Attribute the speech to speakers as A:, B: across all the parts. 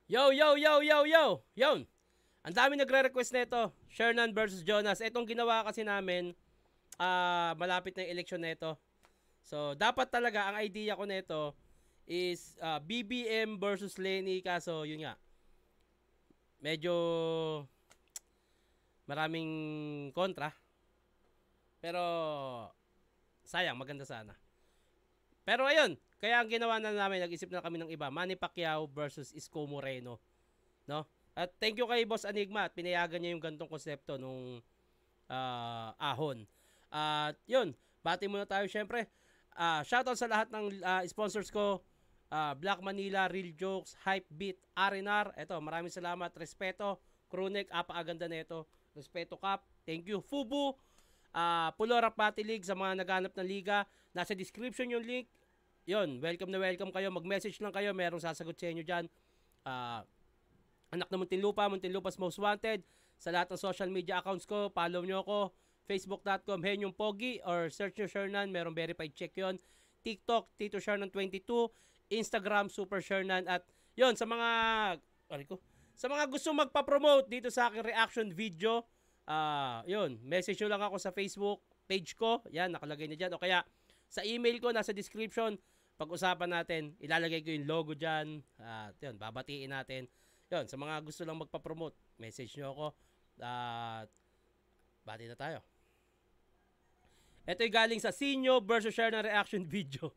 A: Yo, yo, yo, yo, yo! Yon! Ang dami nagre-request nito. Shernan versus Jonas. Itong ginawa kasi namin, malapit na yung eleksyon nito. So, dapat talaga, ang idea ko nito is BBM versus Lenny. Kaso, yun nga, medyo maraming kontra. Pero, sayang, maganda sana. Pero ayun, kaya ang ginawa na namin, nag-isip na kami ng iba, Manny Pacquiao versus Isko Moreno. No? At thank you kay Boss Enigma at pinayagan niya yung gantong konsepto nung ahon. At yun, bati muna tayo syempre. Shoutout sa lahat ng sponsors ko. Black Manila, Real Jokes, Hype Beat, R&R. Eto, maraming salamat. Respeto, Crewneck, apakaganda na ito. Respeto Cup, thank you. Fubu, Pulora Pati League sa mga naghanap ng liga. Nasa description yung link. Yun, welcome na welcome kayo. Mag-message lang kayo, merong sasagot sa inyo dyan. Anak na Muntinlupa's Most Wanted. Sa lahat ng social media accounts ko, follow nyo ako. Facebook.com, Henyong Pogi, or search nyo Shernan, merong verified check yon. TikTok, Tito Shernan22. Instagram, Super Shernan. At yon sa mga, sa mga gusto magpa-promote dito sa aking reaction video, yun, message nyo lang ako sa Facebook page ko. Yan, nakalagay na dyan. O kaya, sa email ko, nasa description, pag-usapan natin, ilalagay ko yung logo dyan. At yun, babatiin natin. Yun, sa mga gusto lang magpa-promote, message nyo ako. At bati na tayo. Ito yung galing sa Sinyo versus Shernan reaction video.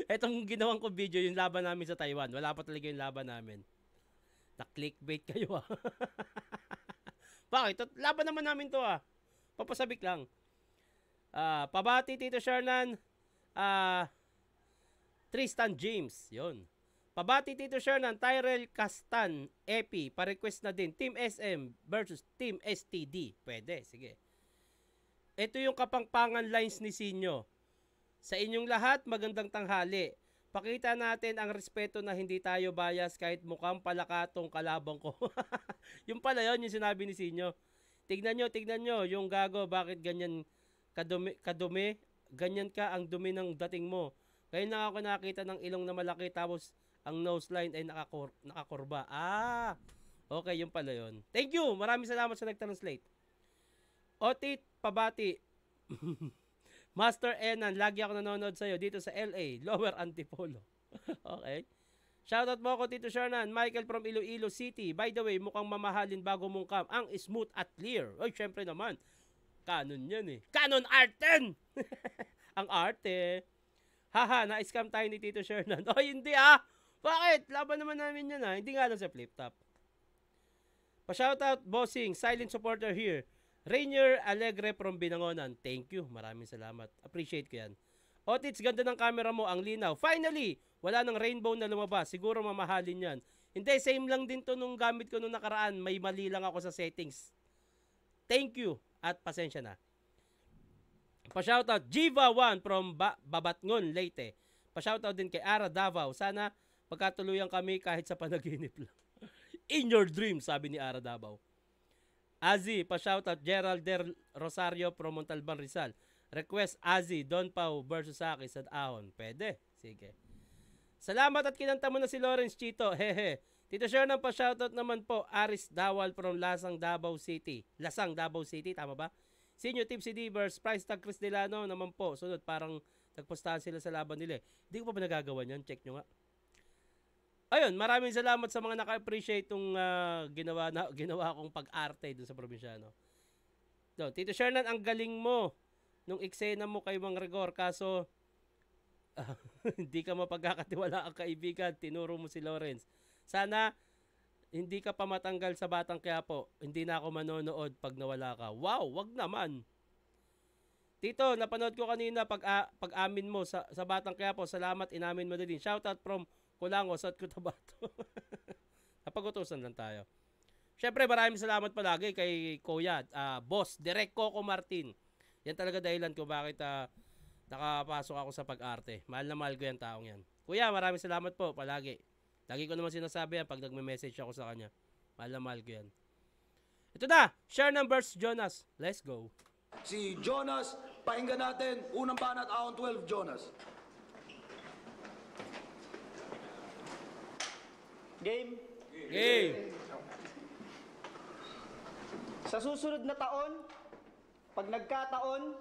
A: Itong ginawang ko video, yung laban namin sa Taiwan. Wala pa talaga yung laban namin. Na-clickbait kayo ah. Bakit? Laban naman namin to ah. Papasabik lang. Pabati Tito Shernan. Tristan James. Yun. Pabati Tito Shernan. Tyrell Castan. Epi. Pa-request na din. Team SM versus Team STD. Pwede. Sige. Ito yung kapangpangan lines ni Sinyo. Sa inyong lahat, magandang tanghali. Pakita natin ang respeto na hindi tayo bias kahit mukhang palakatong kalabang ko. Yung pala yun, yung sinabi ni Sinyo. Tignan nyo, yung gago, bakit ganyan kadumi? Ganyan ka, ang dumi ng dating mo. Kaya na ako nakita ng ilong na malaki tapos ang nose line ay nakakurba. Okay, yung pala yun. Thank you, maraming salamat sa nag-translate. Otit, pabati. Master Enan, lagi ako nanonood sa'yo dito sa LA, Lower Antipolo. Okay. Shoutout mo ako, Tito Shernan. Michael from Iloilo City. By the way, mukhang mamahalin bago mong cam. Ang smooth at clear. Ay, syempre naman. Canon yan eh. Canon R10! Ang arte. Haha, na-scam tayo ni Tito Shernan. Oh, hindi ah. Bakit? Laban naman namin yan ah. Hindi nga lang sa flip top. Pa-shoutout, bossing. Silent supporter here. Rainier Alegre from Binangonan. Thank you. Maraming salamat. Appreciate ko yan. Otits, ganda ng camera mo. Ang linaw. Finally! Wala nang rainbow na lumabas. Siguro mamahalin yan. Hindi, same lang din to nung gamit ko nung nakaraan. May mali lang ako sa settings. Thank you. At pasensya na. Pa-shoutout, Jiva1 from Babatngon, Leyte. Pa-shoutout din kay Ara Davao. Sana pagkatuluyan kami kahit sa panaginip lang. In your dream, sabi ni Ara Davao. Azi, pa-shoutout Gerald Der Rosario from Montalban, Rizal. Request Azi, Don Pau versus Aki sa Ahon. Pwede. Sige. Salamat at kinanta mo na si Lawrence Chito. Hehe. Tito Shernan, pa-shoutout naman po. Aris Dawal from Lasang, Davao City. Lasang, Davao City. Tama ba? Sinyo Tipsy Divers. Price tag Chris Delano naman po. Sunod, parang nagpostahan sila sa laban nila. Hindi ko pa ba nagagawa yan? Check nyo nga. Ayun, maraming salamat sa mga naka-appreciate itong ginawa kong pag-arte dun sa probinsyano. So, Tito Shernan, ang galing mo nung eksena mo kay Mang Rigor. Kaso, hindi ka mapagkakatiwala ang kaibigan. Tinuro mo si Lawrence. Sana, hindi ka pa matanggal sa Batang Quiapo. Hindi na ako manonood pag nawala ka. Wow, wag naman. Tito, napanood ko kanina pag-amin mo sa Batang Quiapo. Salamat, inamin mo na din. Shoutout from Kulango, South Cotabato. Napag-utusan lang tayo. Siyempre, maraming salamat palagi kay Kuya, Boss, Direk Coco Martin. Yan talaga dahilan ko bakit nakapasok ako sa pag-arte. Mahal na mahal ko yan taong yan. Kuya, maraming salamat po palagi. Lagi ko naman sinasabi yan pag nagme-message ako sa kanya. Mahal na mahal ko yan. Ito na, Shernan versus Jonas. Let's go.
B: Si Jonas, pakinggan natin. Unang banat, Ahon 12, Jonas.
C: Game.
A: Game.
C: Sa susunod na taon, pag nagkataon,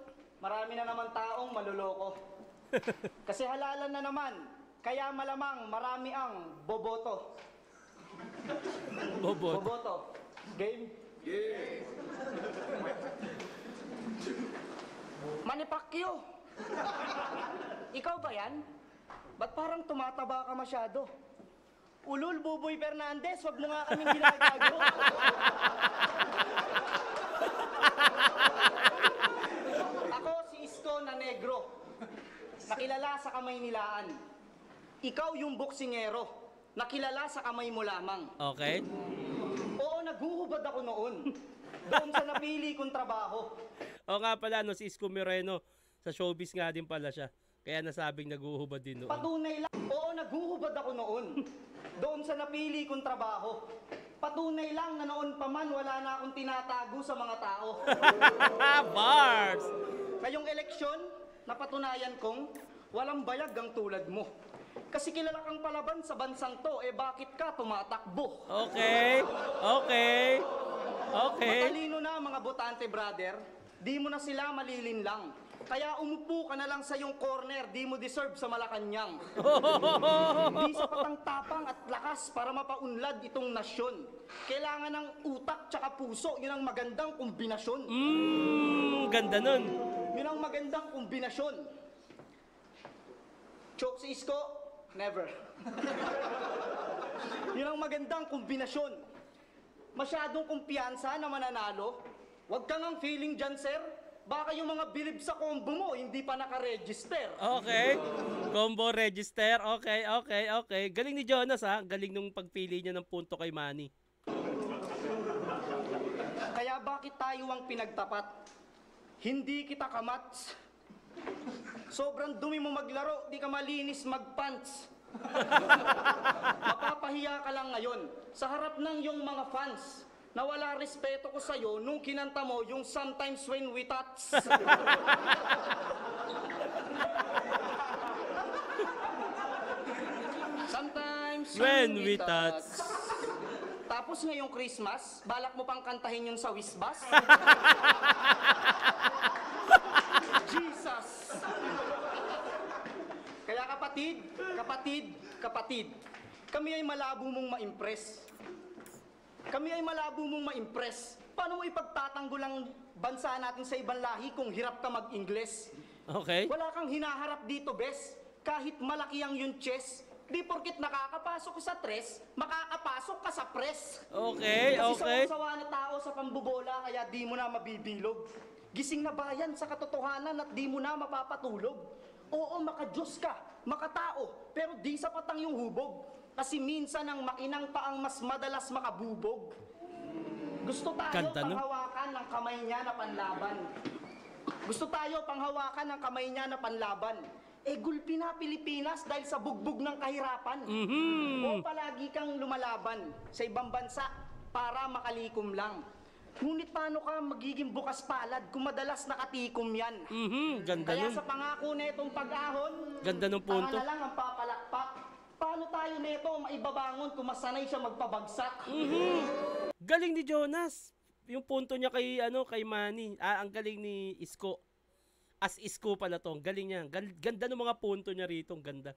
C: marami na naman taong maluloko. Kasi halalan na naman, kaya malamang marami ang boboto.
A: Bobot.
C: Boboto. Game? Manny Pacquiao. Ikaw ba yan? Ba't parang tumataba ka masyado? Ulul, Buboy Fernandez, wag mo nga kaming ginagago. Ako si Isko na negro, nakilala sa kamay nilaan. Ikaw yung boksingero, nakilala sa kamay mo lamang.
A: Okay.
C: Oo, naghuhubad ako noon. Doon sa napili kong trabaho.
A: O nga pala, no, si Isko Moreno, sa showbiz nga din pala siya. Kaya nasabing naguhubad din noon.
C: Patunay lang. Oo, naghuhubad ako noon. Doon sa napili kong trabaho. Patunay lang na noon pa man wala na akong tinatago sa mga tao.
A: Bars!
C: Ngayong eleksyon, napatunayan kong walang bayag ang tulad mo. Kasi kilala kang palaban sa bansang to, bakit ka tumatakbo?
A: Okay. Okay. Okay.
C: Matalino na mga botante, brother. Di mo na sila malilinlang. Kaya umupo ka na lang sa yung corner, di mo deserve sa Malacanang. Di sapat ang tapang at lakas para mapaunlad itong nasyon. Kailangan ng utak tsaka puso, yun ang magandang kombinasyon.
A: Ganda nun.
C: Yun ang magandang kombinasyon. Choke si Isko, never. Yun ang magandang kombinasyon. Masyadong kumpiyansa na mananalo. Huwag kang ang feeling dyan, sir. Baka yung mga bilib sa combo mo, hindi pa naka-register.
A: Okay. Combo register. Okay, okay, okay. Galing ni Jonas, ha? Galing nung pagpili niya ng punto kay Manny.
C: Kaya bakit tayo ang pinagtapat? Hindi kita kamats. Sobrang dumi mo maglaro, di ka malinis magpants. Mapapahiya ka lang ngayon sa harap ng iyong mga fans na wala respeto ko sa'yo nung kinanta mo yung Sometimes When We Touch. Sometimes
A: When we touch.
C: Tapos ngayong Christmas, balak mo pang kantahin yung sa Wisbas? Jesus! Kaya kapatid, kami ay malabo mong ma-impress. Paano mo ipagtatanggol ang bansa natin sa ibang lahi kung hirap ka mag-Ingles?
A: Okay.
C: Wala kang hinaharap dito, bes. Kahit malaki ang yung chest, di porkit nakakapasok ka sa tres, makakapasok ka sa press.
A: Okay, okay.
C: Kasi sawa na tao sa pambubola, kaya di mo na mabibilog. Gising na bayan sa katotohanan at di mo na mapapatulog. Oo, makadiyos ka, makatao, pero di sapat ang iyong hubog. Kasi minsan ang makinang pa ang mas madalas makabubog. Gusto tayo panghawakan ng kamay niya na panlaban. Gulpi na Pilipinas dahil sa bugbog ng kahirapan. O palagi kang lumalaban sa ibang bansa para makalikom lang. Ngunit paano ka magiging bukas palad kung madalas nakatikom yan?
A: Ganda
C: Kaya
A: nun.
C: sa pangako na itong pag-ahon,
A: Ganda nung punto.
C: tanga na lang ang papalakpak. Paano tayo nito maibabangon kung masanay siya magpabagsak?
A: Galing ni Jonas. Yung punto niya kay kay Manny. Ang galing ni Isko. As Isko pala to. Ang galing niya. Ganda ng mga punto niya rito. Ang ganda.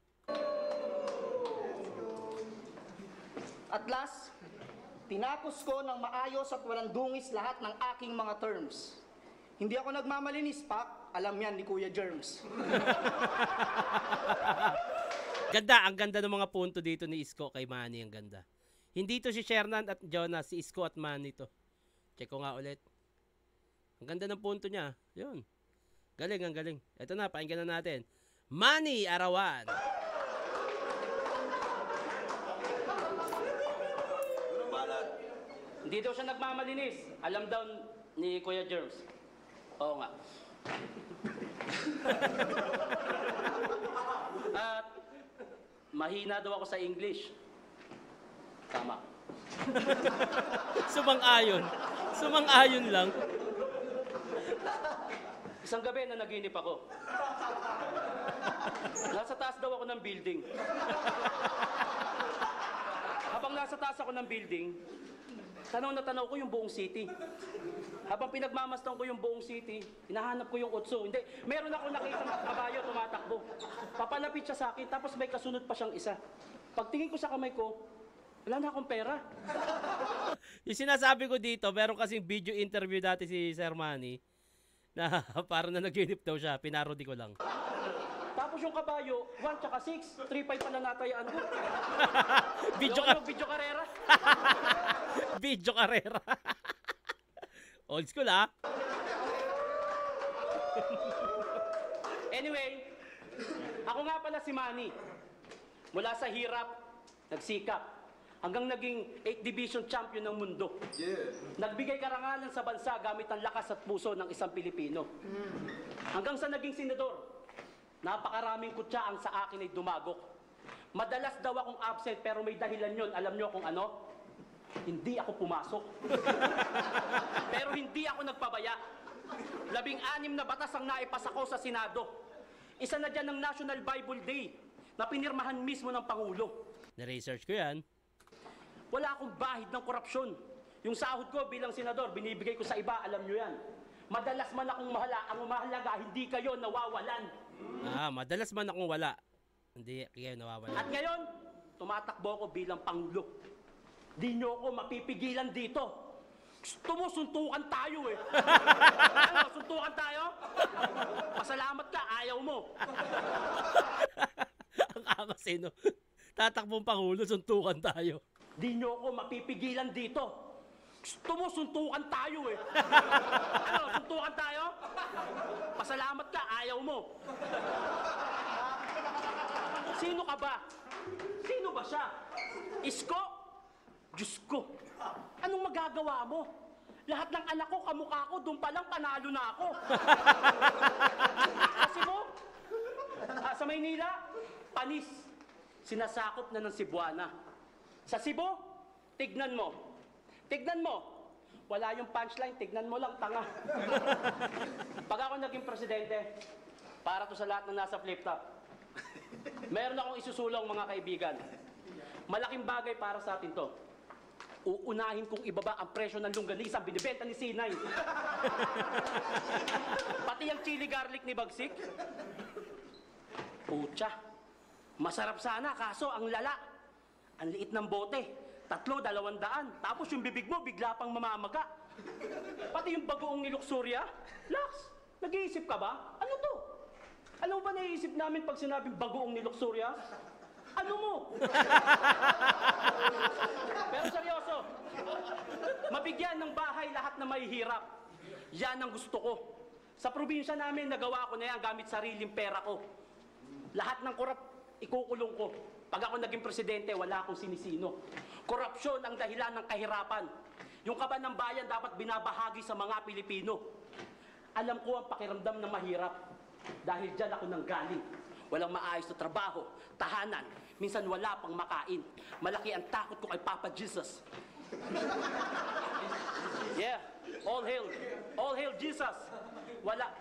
C: At last, tinapos ko ng maayos at walang dungis lahat ng aking mga terms. Hindi ako nagmamalinis, Pak. Alam yan ni Kuya Germs.
A: Ganda. Ang ganda ng mga punto dito ni Isko kay Manny. Ang ganda. Hindi to si Shernan at Jonas. Si Isko at Manny to. Check ko nga ulit. Ang ganda ng punto niya. Yun. Galing, ang galing. Ito na, pakinggan na natin. Manny Arawan. Hindi daw siya nagmamalinis. Alam daw ni Kuya Germs. Oo nga. At mahina daw ako sa English. Tama. Sumang-ayon lang. Isang gabi na naginip ako. Nasa taas daw ako ng building.
C: Habang nasa taas ako ng building, tanaw na tanaw ko yung buong city. Habang pinagmamastan ko yung buong city, hinahanap ko yung otso. Hindi, meron ako nakitang kabayo tumatakbo. Papalapit siya sa akin, tapos may kasunod pa siyang isa. Pagtingin ko sa kamay ko, wala na akong pera.
A: Yung sinasabi ko dito, meron kasing video interview dati si Sir Manny na parang na nag-unip daw siya, pinarody ko lang.
C: Tapos yung kabayo, 1 tsaka 6, 3-5 pa na natayaan ko.
A: Video
C: Video karera.
A: Video karera. Old school ah.
C: Anyway, ako nga pala si Manny. Mula sa hirap, nagsikap, hanggang naging 8th Division champion ng mundo. Nagbigay karangalan sa bansa gamit ang lakas at puso ng isang Pilipino. Hanggang sa naging senador, napakaraming kutsaan sa akin ay dumagok. Madalas daw akong absent pero may dahilan yon. Alam nyo kung ano? Hindi ako pumasok. Pero hindi ako nagpabaya. 16 na batas ang naipasa ko sa Senado. Isa na dyan ng National Bible Day na pinirmahan mismo ng Pangulo.
A: Na-research ko yan.
C: Wala akong bahid ng korupsyon. Yung sahod ko bilang senador, binibigay ko sa iba, alam nyo yan. Madalas man akong mahala, ang mahalaga, hindi kayo nawawalan.
A: Madalas man akong wala. Hindi kayo nawawalan.
C: At ngayon, tumatakbo ako bilang Pangulo. Di nyo ako mapipigilan dito. Gusto mo, suntukan tayo eh. Ano, suntukan tayo? Pasalamat ka, ayaw mo.
A: Ang angas eh, no? Tatakbong Pangulo, suntukan tayo.
C: Di nyo ako mapipigilan dito. Gusto mo, suntukan tayo eh. Ano, suntukan tayo? Pasalamat ka, ayaw mo. Sino ka ba? Sino ba siya? Isko? Diyos ko, anong magagawa mo? Lahat ng anak ko, kamukha ko, doon pa lang panalo na ako. Kasi mo, sa Maynila, panis, sinasakop na ng Cebuana. Sa Cebu, tignan mo. Tignan mo. Wala yung punchline, tignan mo lang, tanga. Pag ako naging presidente, para to sa lahat ng nasa flip top, meron akong isusulong mga kaibigan. Malaking bagay para sa atin to. Uunahin kong ibaba ang presyo ng longganisa binibenta ni Sinay. Pati ang chili garlic ni Bagsik. Pucha, masarap sana kaso ang lala. Ang liit ng bote, 300, 200. Tapos yung bibig mo bigla pang mamamaga. Pati yung bagoong ni Luxuria. Lax, nag-iisip ka ba? Ano to? Ano ba naiisip namin pag sinabing bagoong ni Luxuria? Ano mo? Pero seryoso, mabigyan ng bahay lahat na mahihirap. Yan ang gusto ko. Sa probinsya namin, nagawa ko na yan gamit sariling pera ko. Lahat ng korap, ikukulong ko. Pag ako naging presidente, wala akong sinisino. Korupsyon ang dahilan ng kahirapan. Yung kaban ng bayan dapat binabahagi sa mga Pilipino. Alam ko ang pakiramdam na mahirap. Dahil dyan ako nanggaling. Walang maayos na trabaho, tahanan, minsan wala pang makain. Malaki ang takot ko kay Papa Jesus. Yeah, all hail Jesus.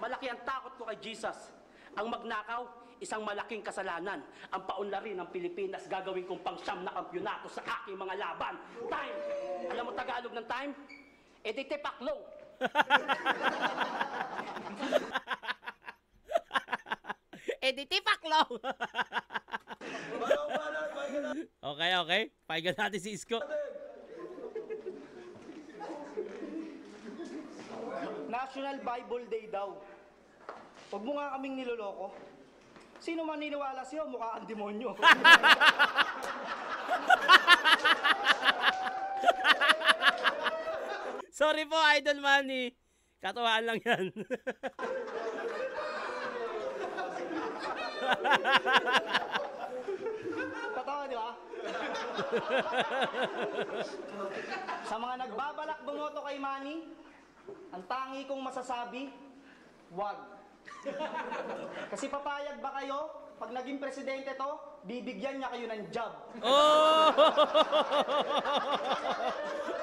C: Malaki ang takot ko kay Jesus. Ang magnakaw, isang malaking kasalanan. Ang paunlarin ng Pilipinas, gagawin kong pang-siyam na kampyonato sa aking mga laban. Time! Alam mo Tagalog ng time? Editepaklong.
A: Editipaklong! Okay. Pakinggan natin si Isko.
C: National Bible Day daw. Huwag mo nga kaming niloloko. Sino man niniwala sa'yo, mukha kang demonyo.
A: Sorry po, Idol Manny. Katuwaan lang yan.
C: Totoo, di ba? Sa mga nagbabalak bumoto kay Manny, ang tangi kong masasabi, wag. Kasi papayag ba kayo, pag naging presidente to, bibigyan niya kayo ng job.
A: Oh!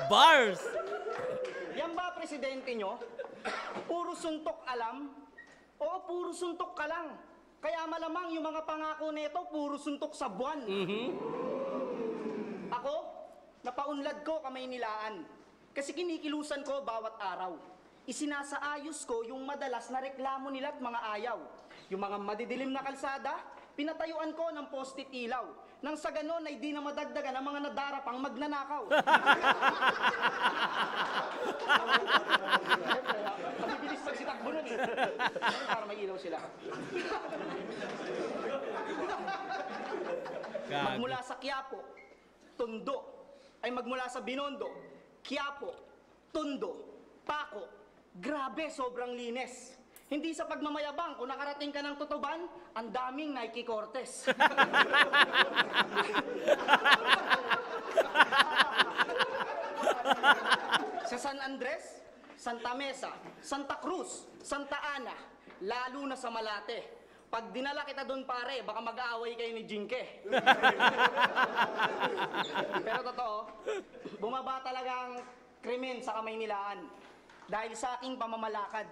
A: Bars!
C: Yan ba presidente nyo? Puro suntok alam? Oo, puro suntok ka lang. Kaya malamang yung mga pangako nito, puro suntok sa buwan. Ako, Pinapaunlad ko kamay nilaan. Kasi kinikilusan ko bawat araw. Isinasaayos ko yung madalas na reklamo nila at mga ayaw. Yung mga madidilim na kalsada, pinatayuan ko ng post-it ilaw. Nang sa ganon ay di na madagdagan ang mga nadarapang magnanakaw. Mabibilis pagsitakbo nun eh. Para may ilaw sila. Magmula sa Quiapo, Tondo, ay magmula sa Binondo, Quiapo, Tondo, Paco, grabe sobrang linis. Hindi sa pagmamayabang, kung nakarating ka ng Tutuban, ang daming Nike Cortez. Sa San Andres, Santa Mesa, Santa Cruz, Santa Ana, lalo na sa Malate. Pag dinala kita doon pare, baka mag-aaway kayo ni Jinke. Pero totoo, bumaba talagang krimen sa Kamaynilaan dahil sa aking pamamalakad.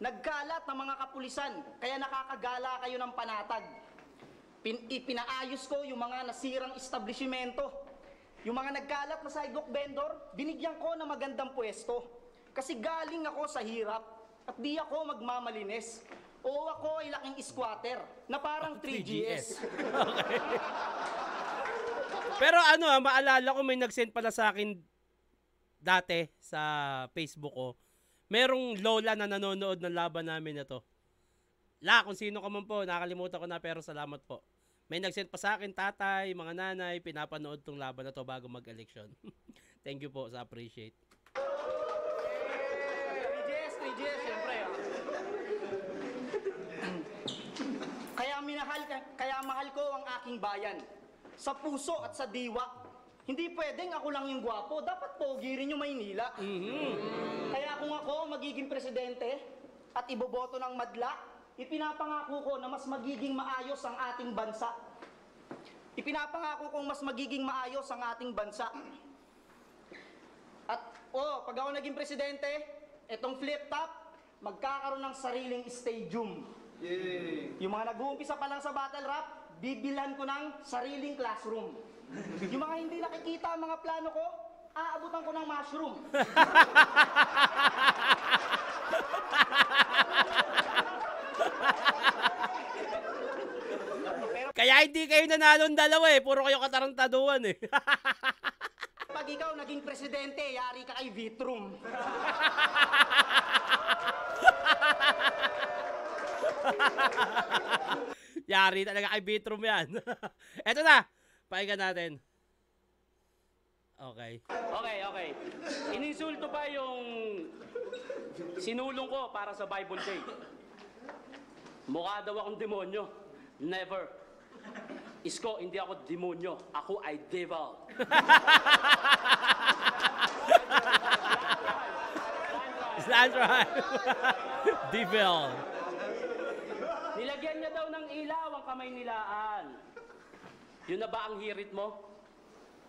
C: Nagkalat ng mga kapulisan, kaya nakakagala kayo ng panatag. Ipinaayos ko yung mga nasirang establishmento. Yung mga nagkalat na sidewalk vendor, binigyan ko ng magandang pwesto. Kasi galing ako sa hirap at di ako magmamalinis. O ako ay laking squatter na parang 3GS.
A: Okay. Pero maalala ko may nag-send pala sa akin dati sa Facebook ko. Merong lola na nanonood ng laban namin na to. Kung sino ka man po, nakalimutan ko na pero salamat po. May nag-send pa sa akin, tatay, mga nanay, pinapanood tong laban na to bago mag-election. Thank you po sa appreciate.
C: 3GS, siyempre. Kaya mahal ko ang aking bayan. Sa puso at sa diwa. Hindi pwedeng ako lang yung gwapo. Dapat pogi rin yung Maynila. Kaya kung ako magiging presidente at iboboto ng madla, ipinapangako ko na mas magiging maayos ang ating bansa. Ipinapangako kong mas magiging maayos ang ating bansa. At pag ako naging presidente, etong flip top, magkakaroon ng sariling stadium. Yay. Yung mga nag-uumpisa pa lang sa battle rap, bibilhan ko ng sariling classroom. Yung mga hindi nakikita ang mga plano ko, aabutan ko ng mushroom.
A: Kaya hindi kayo nanalong dalawa eh. Puro kayo katarantaduan eh.
C: Pag ikaw naging presidente, yari ka kay Vitrum.
A: Yari talaga kay Bitrum yan. Eto na. Pakinggan natin. Okay.
D: Okay. Ininsulto pa yung sinulong ko para sa Bible Day. Mukha daw akong demonyo. Never. Isko, hindi ako demonyo. Ako ay devil.
A: That's right. Devil.
D: Nilagyan niya daw ng ilaw ang Kamaynilaan. Yun na ba ang hirit mo?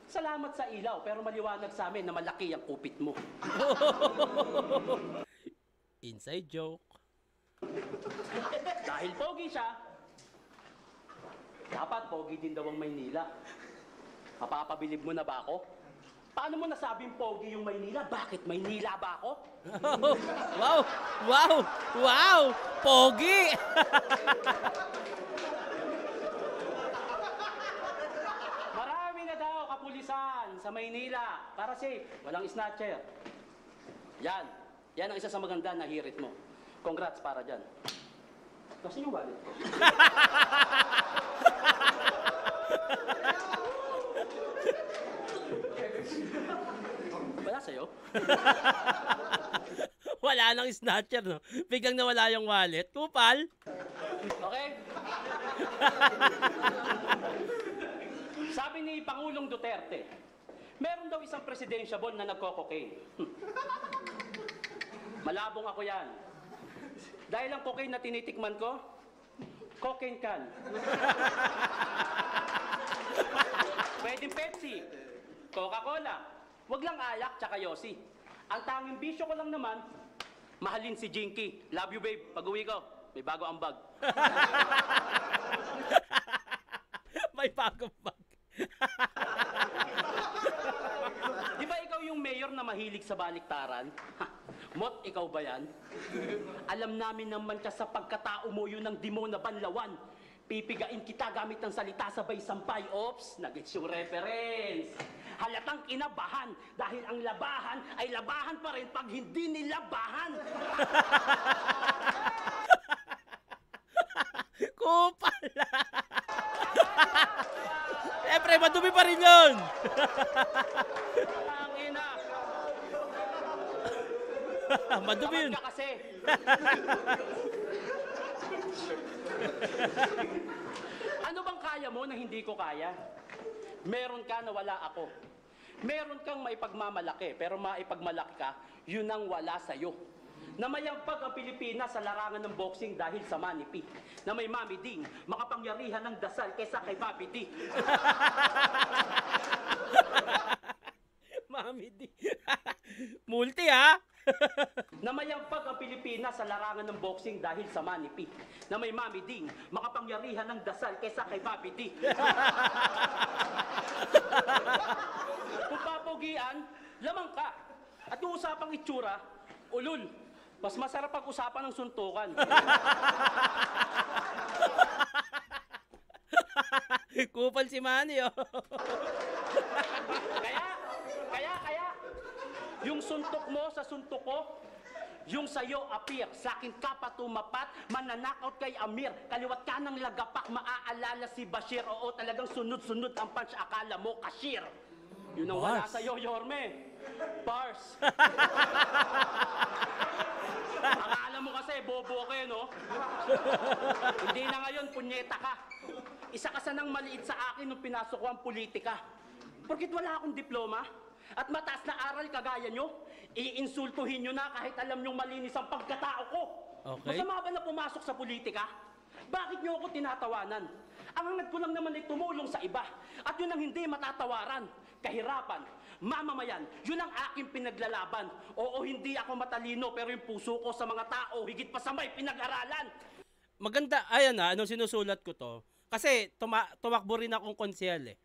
D: Salamat sa ilaw, pero maliwanag sa amin na malaki ang kupit mo.
A: Inside joke.
D: Dahil pogi siya, dapat pogi din daw ang Maynila. Mapapabilib mo na ba ako? Paano mo nasabing pogi yung Maynila? Bakit Maynila ba ako?
A: Wow! Pogi!
D: Marami na daw kapulisan sa Maynila para safe, walang snatcher. Yan ang isa sa maganda na hirit mo. Congrats para dyan. Kasi yung wallet ko. Wala sa'yo?
A: Wala nang snatcher, no? Biglang nawala yung wallet. Kupal!
D: Okay? Sabi ni Pangulong Duterte, meron daw isang presidentiable na nagko-cocaine. Malabong ako yan. Dahil ang cocaine na tinitikman ko, cocaine can. Pwedeng Pepsi, Coca-Cola, wag lang alak tsaka yosi. Ang tanging bisyo ko lang naman, mahalin si Jinky. Love you babe, pag-uwi ko, may bago ang bag.
A: May bagong bag.
D: mahilig sa baliktaran? Ha, Mot, ikaw ba yan? Alam namin naman ka sa pagkatao mo yun ng di mo na banlawan. Pipigain kita gamit ng salita sabay sampay. Ops, nag-gets yung reference. Halatang kinabahan dahil ang labahan ay labahan pa rin pag hindi nilabahan.
A: Kupal. Siyempre, madumi pa rin yun.
D: Ang ina.
A: Madumi yun.
D: Ka kasi. Ano bang kaya mo na hindi ko kaya? Meron ka na wala ako. Meron kang maipagmamalaki, pero maipagmalaki ka, yun ang wala sa'yo. Na mayampag ang Pilipinas sa larangan ng boxing dahil sa Manny P. Na may Mami Ding, makapangyarihan ng dasal kaysa kay Papi D.
A: Mami di. Multi ha.
D: Na mayampag ang Pilipinas sa larangan ng boxing dahil sa Manny P. Na may Mami Ding, makapangyarihan ng dasal kaysa kay Papi D. Kung papogian, lamang ka. At yung usapang itsura, ulul. Mas masarap ang usapan ng suntukan.
A: Kupal si Manny oh.
D: Kaya, yung suntok mo sa suntok ko, yung sa'yo appear, sa akin ka pa tumapat, mananakaut kay Amir, kaliwat ka ng lagapak, maaalala si Bashir, oo talagang sunod-sunod ang punch, akala mo cashier. Yun ang wala
A: Bars.
D: sa'yo, Yorme. Bars. Akala mo kasi, bobo ka no? Hindi na ngayon, punyeta ka. Isa ka sanang maliit sa akin nung pinasok ko ang politika. Porkit wala akong diploma at mataas na aral kagaya nyo, iinsultuhin nyo na kahit alam nyong malinis ang pagkatao ko.
A: Okay.
D: Masama ba na pumasok sa politika? Bakit nyo ako tinatawanan? Ang hangad ko lang naman ay tumulong sa iba. At yun ang hindi matatawaran. Kahirapan, mamamayan, yun ang aking pinaglalaban. Oo, hindi ako matalino, pero yung puso ko sa mga tao, higit pa sa may pinag-aralan.
A: Maganda, ayan na, anong sinusulat ko to. Kasi tumakbo rin akong konsyel eh.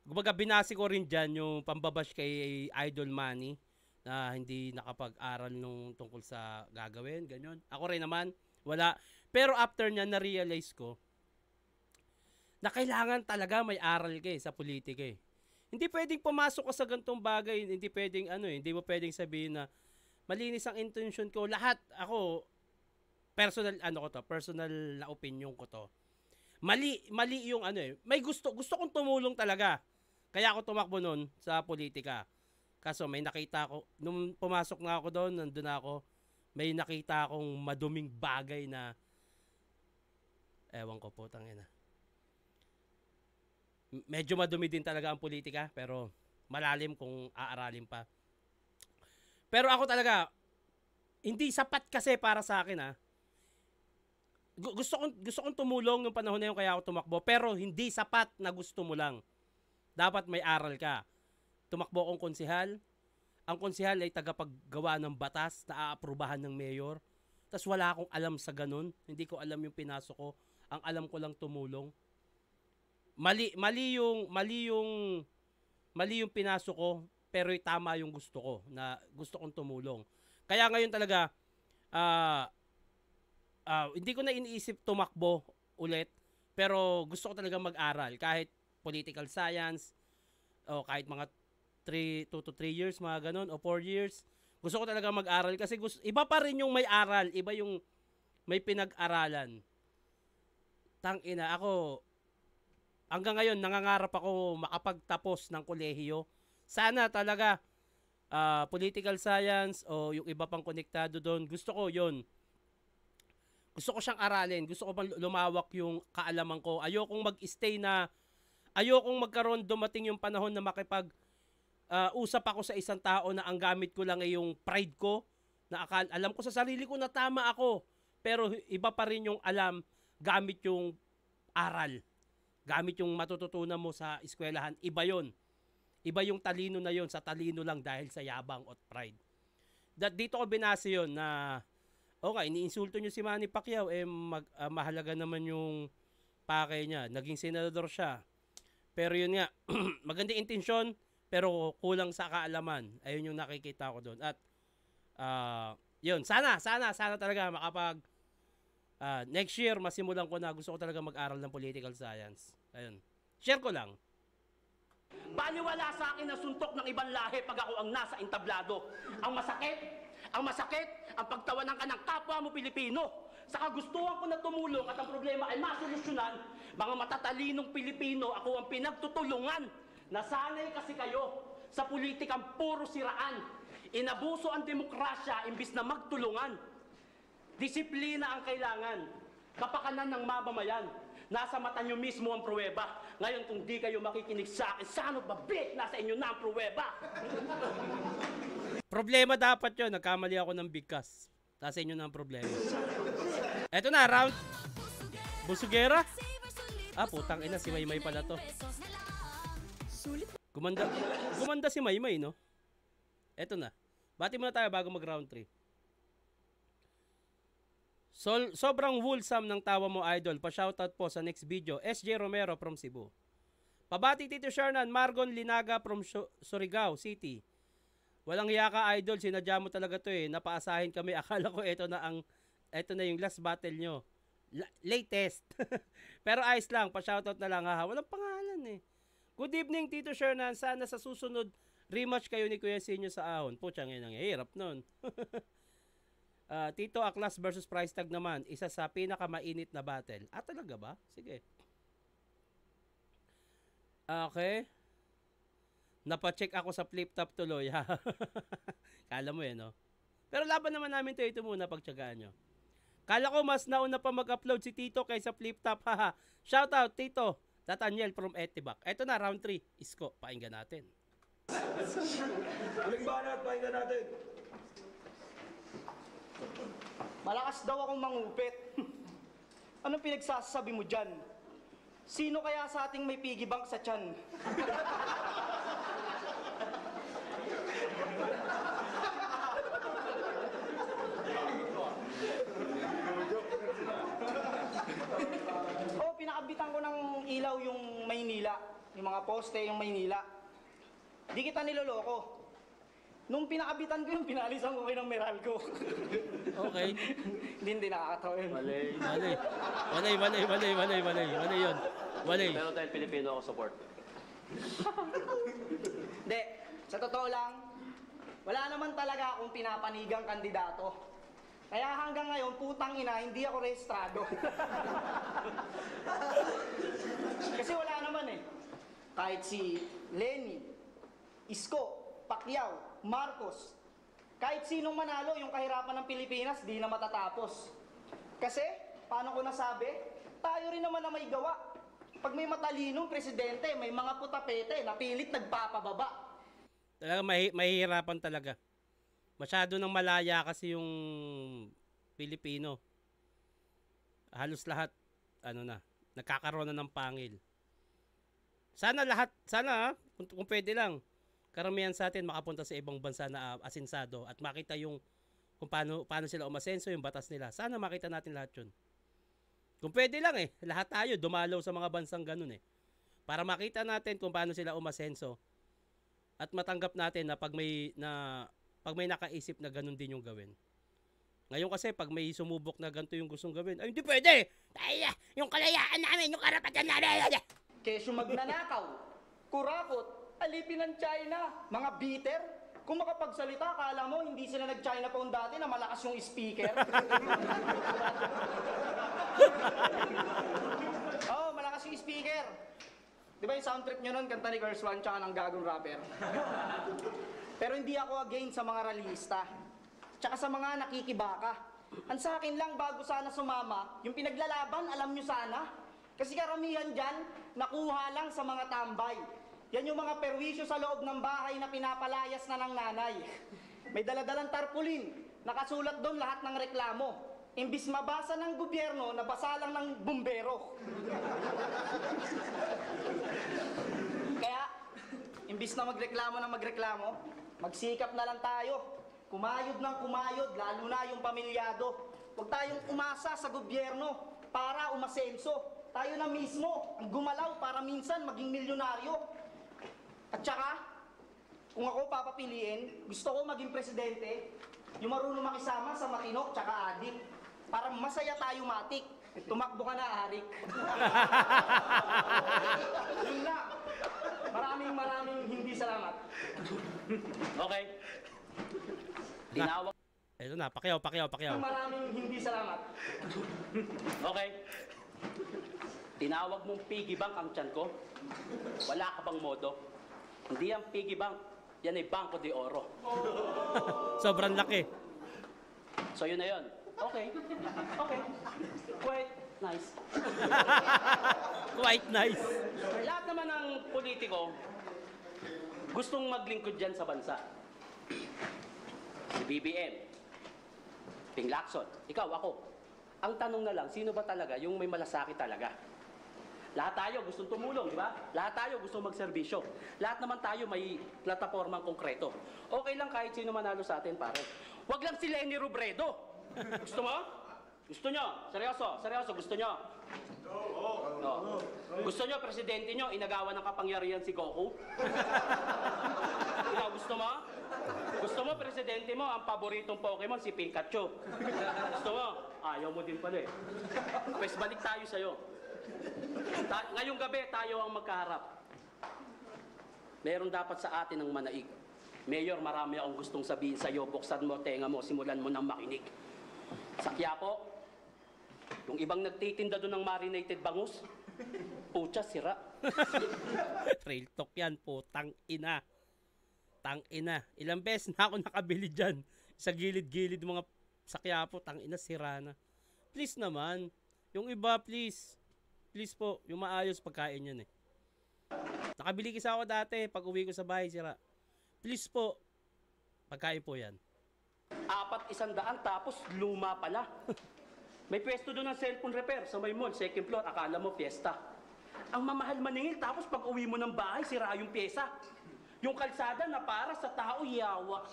A: Kumbaga binasi ko rin dyan yung pambabash kay Idol Manny na hindi nakapag-aral nung tungkol sa gagawin, ganyan. Ako rin naman, wala. Pero after niya, na-realize ko na kailangan talaga may aral ka sa politika eh. Hindi pwedeng pumasok ka sa gantong bagay, hindi pwedeng hindi mo pwedeng sabihin na malinis ang intention ko. Lahat ako personal personal na opinion ko to. Mali yung may gusto kong tumulong talaga. Kaya ako tumakbo noon sa politika. Kaso may nakita ako nung pumasok na ako doon, nandun ako, may nakita akong maduming bagay na ewan ko po tangina. Medyo madumi din talaga ang politika, pero malalim kung aaralin pa. Pero ako talaga, hindi sapat kasi para sa akin ha. Gusto kong tumulong nung panahon na yun kaya ako tumakbo, pero hindi sapat na gusto mo lang. Dapat may aral ka. Tumakbo akong konsehal. Ang konsehal ay tagapaggawa ng batas na aaprubahan ng mayor. Tapos wala akong alam sa ganun. Hindi ko alam yung pinasok ko. Ang alam ko lang tumulong. Mali yung pinasok ko, pero tama yung gusto ko na gusto kong tumulong. Kaya ngayon talaga hindi ko na iniisip tumakbo ulit, pero gusto ko talaga mag-aral kahit political science o kahit mga 2 to 3 years, mga ganun, o 4 years. Gusto ko talaga mag-aral kasi iba pa rin yung may aral, iba yung may pinag-aralan. Tangina, ako hanggang ngayon, nangangarap ako makapagtapos ng kolehiyo. Sana talaga, political science o yung iba pang konektado doon, gusto ko yun. Gusto ko siyang aralin. Gusto ko pang lumawak yung kaalaman ko. Ayokong magkaroon dumating yung panahon na usap ako sa isang tao na ang gamit ko lang ay yung pride ko. Na alam ko sa sarili ko na tama ako. Pero iba pa rin yung alam gamit yung aral. Gamit yung matututunan mo sa eskwelahan, iba yon. Iba yung talino na yon sa talino lang dahil sa yabang at pride. Dito ko binase yon na, okay, iniinsulto nyo si Manny Pacquiao, mahalaga naman yung pakay niya. Naging senador siya. Pero yun nga, magandang intensyon, pero kulang sa kaalaman. Ayun yung nakikita ko doon. At yun, sana talaga makapag next year masimulan ko na, gusto ko talaga mag-aral ng political science. Ayun. Share ko lang.
D: Baliwala sa akin ang suntok ng ibang lahi pag ako ang nasa entablado. Ang masakit, ang pagtawanan ka ng kapwa mo Pilipino. Sa kagustuhan ko na tumulong at ang problema ay masolusyonan, mga matatalinong Pilipino, ako ang pinagtutulungan. Nasanay kasi kayo sa politikang puro siraan. Inabuso ang demokrasya imbis na magtulungan. Disiplina ang kailangan. Kapakanan ng mamamayan. Nasa mata nyo mismo ang pruweba. Ngayon kung di kayo makikinig sa akin, saan babik? Nasa inyo na ang pruweba.
A: Problema dapat yun. Nagkamali ako ng bigkas. Nasa inyo na ang problema. Eto na, round. Busugera? Putang ina, si Maymay pala to. Gumanda si Maymay, no? Eto na. Bati muna tayo bago mag round 3. Sobrang wholesome ng tawa mo, idol. Pa-shoutout po sa next video. SJ Romero from Cebu. Pabati Tito Shernan, Margon Linaga from Surigao City. Walang hiya ka, idol. Sinadya mo talaga to eh. Napaasahin kami. Akala ko ito na yung last battle nyo. Latest. Pero ayos lang. Pa-shoutout na lang ha. Walang pangalan eh. Good evening, Tito Shernan. Sana sa susunod rematch kayo ni Kuya Sinyo sa ahon. Putsang yun ang hirap nun. Tito Aklas versus Price Tag naman, isa sa pinakamainit na battle. Talaga ba? Sige. Okay. Napacheck ako sa flip top tuloy. Kala mo no? Pero laban naman namin ito muna, pagtsagaan nyo. Kala ko mas nauna pa mag-upload si Tito kaysa flip top. Shout out Tito Tataniel from Etibac. Ito na, round 3. Isko, painggan natin.
B: Huling banat, pakinggan natin.
C: Malakas daw akong mangupit. Anong pinagsasabi mo dyan? Sino kaya sa ating may piggy bank sa tiyan? Pinakabitan ko ng ilaw yung Maynila. Yung mga poste, yung Maynila. Di kita niloloko. Nung pinakabitan ko yung pinalisan ko kayo ng Meralco.
A: Okay.
C: Hindi nakakatawa yun.
A: Walay yun. Walay.
D: Pero dahil Pilipino ako support.
C: Hindi, sa totoo lang, wala naman talaga akong pinapanigang kandidato. Kaya hanggang ngayon, putang ina, hindi ako rehistrado. Kasi wala naman eh. Kahit si Lenny, Isko, Pacquiao, Marcos, kahit sinong manalo, yung kahirapan ng Pilipinas, di na matatapos. Kasi, paano ko nasabi? Tayo rin naman na may gawa. Pag may matalinong presidente, may mga putapete na pilit nagpapababa.
A: Talaga mahihirapan talaga. Masyado nang malaya kasi yung Pilipino. Halos lahat, nagkakaroon na ng pangil. Sana kung pwede lang, karamihan sa atin makapunta sa ibang bansa na asinsado at makita yung kung paano sila umasenso, yung batas nila. Sana makita natin lahat yun. Kung pwede lang lahat tayo dumalaw sa mga bansang ganun para makita natin kung paano sila umasenso at matanggap natin na pag may nakaisip na ganun din yung gawin. Ngayon kasi pag may sumubok na ganito yung gustong gawin, ay hindi pwede! Ay, yung kalayaan namin, yung karapatan namin!
C: Kesyo magnanakaw, kurakot, alipin ng China, mga bitter. Kung makapagsalita, akala mo hindi sila nag-China phone dati na malakas yung speaker. Malakas yung speaker. Di ba yung sound trip nyo nun, kanta ni Girls One tsaka ng gagong rapper? Pero hindi ako against sa mga rallyista. Tsaka sa mga nakikibaka. Ang sa akin lang, bago sana sumama, yung pinaglalaban, alam nyo sana. Kasi karamihan dyan, nakuha lang sa mga tambay. Yan yung mga perwisyo sa loob ng bahay na pinapalayas na ng nanay. May daladalang tarpaulin, nakasulat doon lahat ng reklamo. Imbis mabasa ng gobyerno, nabasa lang ng bumbero. Kaya, imbis na magreklamo, magsikap na lang tayo. Kumayod ng kumayod, lalo na yung pamilyado. Huwag tayong umasa sa gobyerno para umasenso. Tayo na mismo ang gumalaw para minsan maging milyonaryo. At saka, kung ako papapiliin, gusto ko maging presidente, yung marunong makisama sa matino tsaka adik. Para masaya tayo, matik. Tumakbo ka na, Arik. Yun lang. Maraming hindi salamat.
D: Okay. Tinawag
A: Ito na, Pacquiao.
C: Maraming hindi salamat.
D: Okay. Tinawag mong piggy bank ang tiyan ko. Wala ka bang modo? Hindi yan piggy bank. Yan ay Banco de Oro.
A: Sobrang laki.
D: So yun na yun. Okay. Quite nice.
A: Quite nice.
D: Lahat naman ng politiko gustong maglingkod dyan sa bansa. Si BBM, Ping Lacson, ikaw, ako. Ang tanong na lang, sino ba talaga yung may malasakit talaga? Lahat tayo gustong tumulong, di ba? Lahat tayo gustong magserbisyo. Lahat naman tayo may platapormang konkreto. Okay lang kahit sino manalo sa atin, pare. Huwag lang si Lenny Robredo. Gusto mo? Gusto nyo? Seryoso, gusto nyo? No. Gusto nyo, presidente nyo, inagawa ng kapangyarihan si Goku? Ikaw, gusto mo? Gusto mo, presidente mo, ang paboritong Pokemon, si Pikachu. Gusto mo? Ayaw mo din pala eh. Pues balik tayo sa'yo. Ngayong gabi, tayo ang magkaharap. Meron dapat sa atin ang manaig. Mayor, marami akong gustong sabihin sa'yo. Buksan mo, tenga mo, simulan mo ng makinig. Sa Quiapo, yung ibang nagtitinda doon ng marinated bangus, pucha, sira.
A: Trail talk yan, putang ina. Tang ina. Ilang beses na ako nakabili dyan. Sa gilid-gilid mga sa Quiapo, tang ina, sira na. Please naman. Yung iba, please. Please po, yung maayos pagkain yun eh. Nakabili kasi ako dati, pag uwi ko sa bahay, sira. Please po, pagkain po yan.
D: 400 tapos luma pala. May pwesto doon ng cellphone repair sa may mall, second floor, akala mo fiesta. Ang mamahal maningil tapos pag uwi mo ng bahay, sira yung pyesa. Yung kalsada na para sa tao, yawa.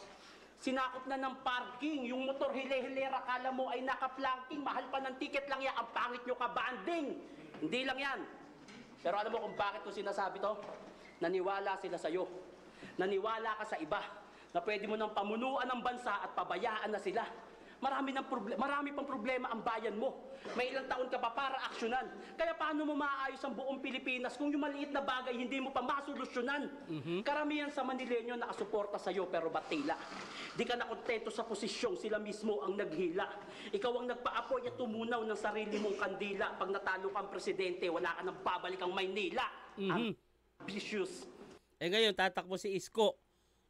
D: Sinakop na ng parking, yung motor hile-hilera, akala mo ay naka-planking, mahal pa ng ticket lang yan, ang pangit nyo ka-banding. Hindi lang yan. Pero alam mo kung bakit ko sinasabi to? Naniwala sila sa'yo. Naniwala ka sa iba na pwede mo nang pamunuan ng bansa at pabayaan na sila. Marami pang problema ang bayan mo. May ilang taon ka pa para aksyonan. Kaya paano mo maayos ang buong Pilipinas kung yung maliit na bagay hindi mo pa masolusyonan? Karamihan sa Manileño nakasuporta sa'yo pero batila. Di ka nakontento sa posisyong sila mismo ang naghila. Ikaw ang nagpa-apoy at tumunaw ng sarili mong kandila. Pag natalo kang presidente, wala ka nang babalik ang Maynila. Ambitious.
A: Eh ngayon, tatakbo si Isko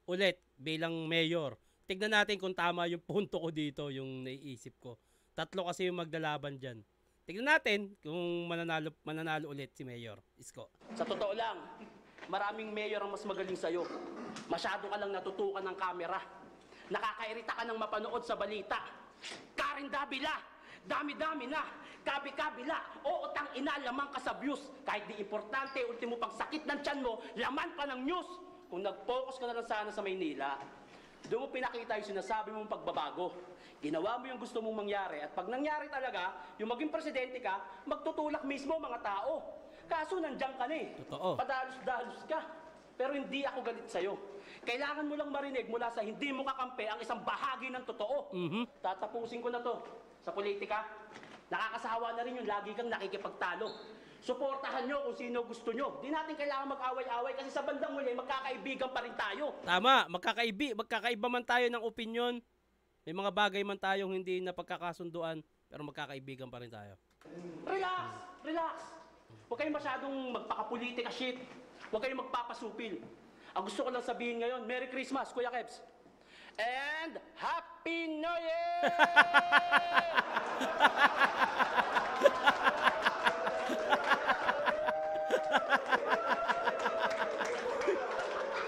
A: ulit bilang mayor. Tignan natin kung tama yung punto ko dito, yung naiisip ko. 3 kasi yung maglalaban dyan. Tignan natin kung mananalo ulit si Mayor Isko.
D: Sa totoo lang, maraming mayor ang mas magaling sa'yo. Masyado ka lang natutukan ng kamera. Nakakairita ka ng mapanood sa balita. Karen Davila, dami-dami na. Kabi-kabila, oo tang ina, lamang ka sa views. Kahit di importante, ultimo pang sakit ng tiyan mo, laman pa ng news. Kung nag-focus ka na lang sana sa Maynila, doon mo pinakita yung sinasabi mong pagbabago. Ginawa mo yung gusto mong mangyari. At pag nangyari talaga, yung maging presidente ka, magtutulak mismo mga tao. Kaso nandiyan ka na eh.
A: Totoo.
D: Padalos-dalos ka. Pero hindi ako galit sa'yo. Kailangan mo lang marinig mula sa hindi mo kakampi ang isang bahagi ng totoo. Tatapusin ko na to. Sa politika, nakakasawa na rin yung lagi kang nakikipagtalo. Suportahan nyo kung sino gusto nyo. Di natin kailangan mag-away-away kasi sa bandang huli, magkakaibigan pa rin tayo.
A: Tama, magkakaiba man tayo ng opinion. May mga bagay man tayong hindi na pagkakasunduan, pero magkakaibigan pa rin tayo.
D: Relax. Huwag kayong masyadong magpakapolitika shit. Huwag kayong magpapasupil. Ang gusto ko lang sabihin ngayon, Merry Christmas, Kuya Kebs. And Happy New Year!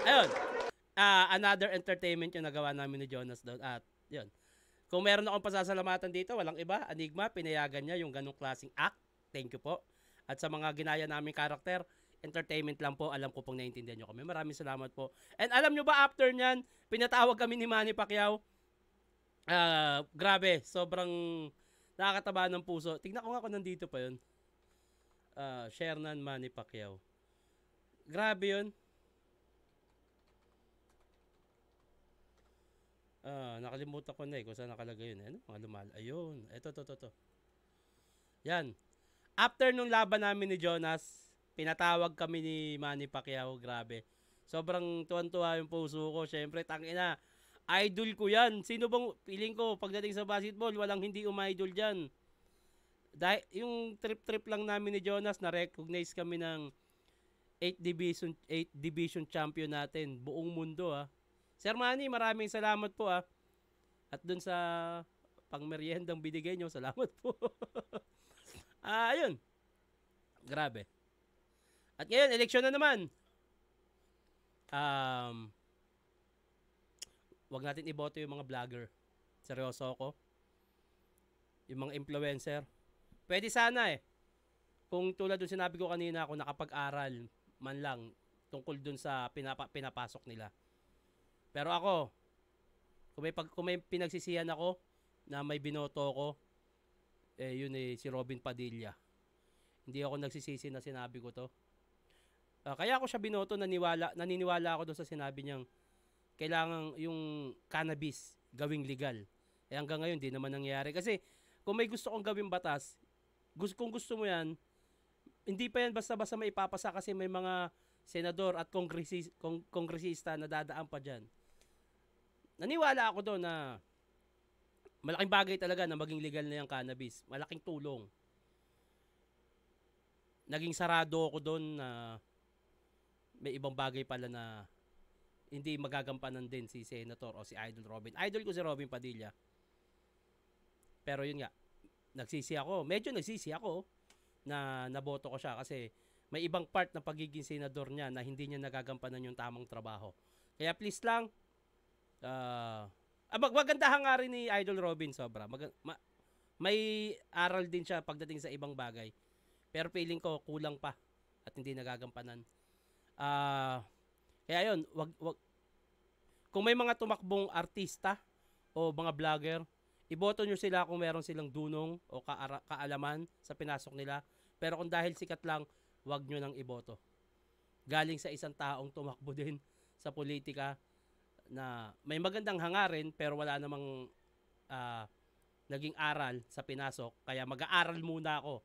A: Ayun. Another entertainment yung nagawa namin ni Jonas doon. At yun. Kung meron akong pasasalamatan dito, walang iba. Enigma, pinayagan niya yung ganong klaseng act. Thank you po. At sa mga ginaya naming karakter, entertainment lang po. Alam ko pong naiintindihan nyo kami. Maraming salamat po. And alam nyo ba, after nyan, pinatawag kami ni Manny Pacquiao. Grabe, sobrang nakakataba ng puso. Tignan ko nga kung nandito pa yun. Shernan Manny Pacquiao. Grabe yun. Nakalimutan ko na kung saan nakalagay yun. Ano? Mga lumal. Ayun. Ito. Yan. After nung laban namin ni Jonas, pinatawag kami ni Manny Pacquiao. Grabe. Sobrang tuwan-tuwa yung puso ko. Syempre, tangina. Idol ko yan. Sino bang, feeling ko, pagdating sa basketball, walang hindi umidol dyan. Dahil, yung trip lang namin ni Jonas, na-recognize kami ng 8 division champion natin. Buong mundo, Sir Manny, maraming salamat po, At dun sa pangmeryendang binigay nyo, salamat po. Ayun. Grabe. At ngayon, eleksyon na naman. Wag natin iboto yung mga vlogger. Seryoso ako. Yung mga influencer. Pwede sana Kung tulad dun sinabi ko kanina, kung nakapag-aral man lang tungkol dun sa pinapasok nila. Pero ako, kung may pinagsisihan ako na may binoto ko, yun si Robin Padilla. Hindi ako nagsisisi na sinabi ko to. Kaya ako siya binoto, naniniwala ako doon sa sinabi niyang kailangan yung cannabis gawing legal. Hanggang ngayon, di naman nangyayari. Kasi kung may gusto kong gawing batas, kung gusto mo yan, hindi pa yan basta-basta may ipapasa kasi may mga senador at kongresista na dadaan pa dyan. Naniwala ako doon na malaking bagay talaga na maging legal na yung cannabis. Malaking tulong. Naging sarado ako doon na may ibang bagay pala na hindi magagampanan din si Senator o si Idol Robin. Idol ko si Robin Padilla. Pero yun nga, medyo nagsisi ako na naboto ko siya kasi may ibang part ng pagiging senador niya na hindi niya nagagampanan yung tamang trabaho. Kaya please lang, magandahan nga rin ni Idol Robin sobra. May aral din siya pagdating sa ibang bagay. Pero feeling ko kulang pa at hindi nagagampanan. Kaya yun, wag kung may mga tumakbong artista o mga vlogger, iboto nyo sila kung meron silang dunong o kaalaman sa pinasok nila. Pero kung dahil sikat lang, wag nyo nang iboto. Galing sa isang taong tumakbo din sa politika na may magandang hangarin pero wala namang naging aral sa pinasok. Kaya mag-aaral muna ako.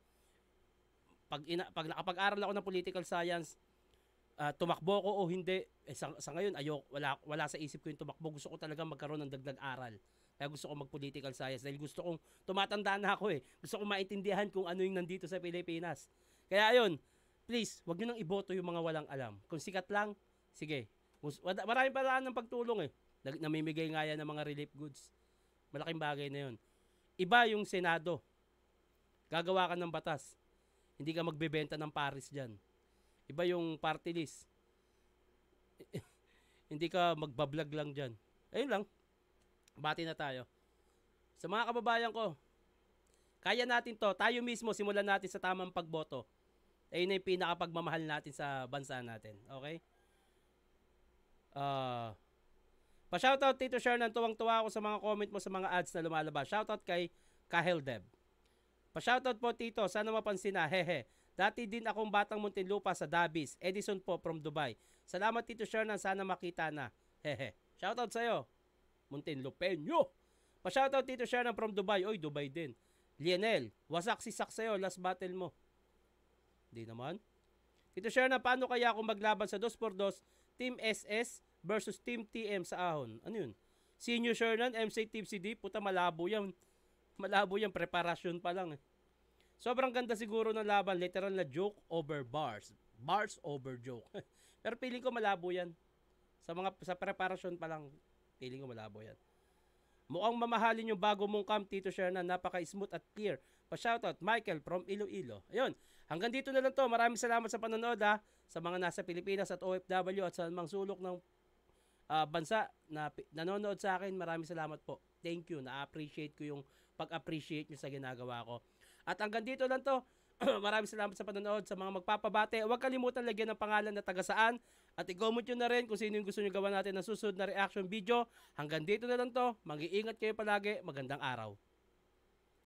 A: Pag nakapag-aral ako ng political science, tumakbo ko o hindi, sa ngayon wala sa isip ko yung tumakbo. Gusto ko talagang magkaroon ng dagdag aral. Kaya gusto ko mag-political science dahil gusto kong, tumatanda na ako gusto kong maintindihan kung ano yung nandito sa Pilipinas. Kaya ayun, please, wag nyo nang iboto yung mga walang alam. Kung sikat lang, sige. Maraming paraan ng pagtulong Namimigay nga yan ng mga relief goods. Malaking bagay na yun. Iba yung Senado. Gagawa ka ng batas. Hindi ka magbebenta ng Paris dyan. Iba yung party list. Hindi ka magbablog lang dyan. Ayun lang. Bati na tayo. Sa mga kababayan ko, kaya natin to. Tayo mismo, simulan natin sa tamang pagboto. Ayun na yung pinakapagmamahal natin sa bansa natin. Okay? Pa-shoutout Tito Shernan, tuwang-tuwa ako sa mga comment mo sa mga ads na lumalabas. Shoutout kay Kahel Deb. Pa-shoutout po Tito, sana mapansin na, hehe. Dati din akong batang Muntinlupa sa Dabis. Edison po from Dubai. Salamat Tito Shernan, sana makita na. Hehe. Shoutout sa'yo. Muntinlupeño. Pa-shoutout Tito Shernan from Dubai. Oy, Dubai din. Lionel, wasak si Sak sa'yo, last battle mo. Di naman. Tito Shernan, paano kaya kung maglaban sa 2x2 Team SS versus Team TM sa Ahon? Ano yun? Senior Shernan, MC Team CD, puta malabo yan. Malabo yan, preparasyon pa lang Sobrang ganda siguro ng laban, literal na joke over bars. Bars over joke. Pero feeling ko malabo yan. Sa preparasyon pa lang, feeling ko malabo yan. Mukhang mamahalin yung bago mong camp, Tito Shernan, napaka-smooth at clear. Pa-shoutout, Michael from Iloilo. Ayun, hanggang dito na lang to. Maraming salamat sa panonood sa mga nasa Pilipinas at OFW at sa mga sulok ng bansa na nanonood sa akin. Maraming salamat po. Thank you. Na-appreciate ko yung pag-appreciate nyo sa ginagawa ko. At hanggang dito lang to. Maraming salamat sa panonood. Sa mga magpapabate, huwag kalimutan lagyan ng pangalan na taga saan. At i-comment nyo na rin kung sino yung gusto nyo gawa natin ng susunod na reaction video. Hanggang dito na lang to. Mag-iingat kayo palagi. Magandang araw.